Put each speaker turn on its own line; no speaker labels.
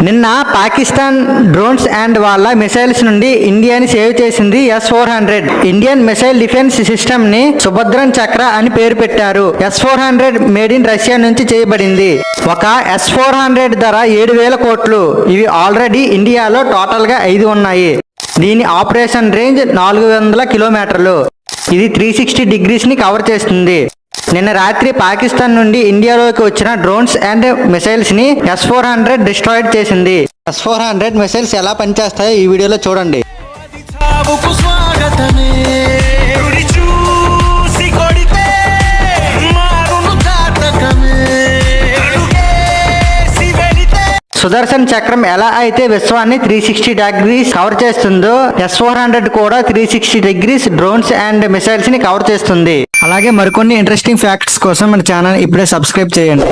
నిన్న Pakistan drones and వాళ్ళ missiles నుండి ఇండియాని సేవ్ చేసింది S-400. Indian missile defence system ని సుభద్రన్ చక్ర అని పేరు పెట్టారు. S-400 మేడ్ ఇన్ రష్యా నుంచి చేయబడింది. ఒక S-400 ధర 7,000 కోట్లు. ఇవి ఆల్రెడీ ఇండియాలో టోటల్ గా 5 ఉన్నాయి. దీని ఆపరేషన్ రేంజ్ 400 కిలోమీటర్లు. ఇది 360 డిగ్రీస్ ని కవర్ చేస్తుంది. నిన్న రాత్రి పాకిస్తాన్ నుండి ఇండియాలోకి వచ్చిన డ్రోన్స్ అండ్ మిసైల్స్ ని S-400 డిస్ట్రాయిడ్ చేసింది. S-400 మిసైల్స్ ఎలా పనిచేస్తాయో ఈ వీడియోలో చూడండి. సుదర్శన్ చక్రం ఎలా అయితే విశ్వాన్ని 360 డిగ్రీస్ కవర్ చేస్తుందో S-400 కూడా 360 డిగ్రీస్ డ్రోన్స్ అండ్ మిసైల్స్ ని కవర్ చేస్తుంది. అలాగే మరికొన్ని ఇంట్రెస్టింగ్ ఫ్యాక్ట్స్ కోసం మన ఛానల్ ఇప్పుడే సబ్స్క్రైబ్ చేయండి.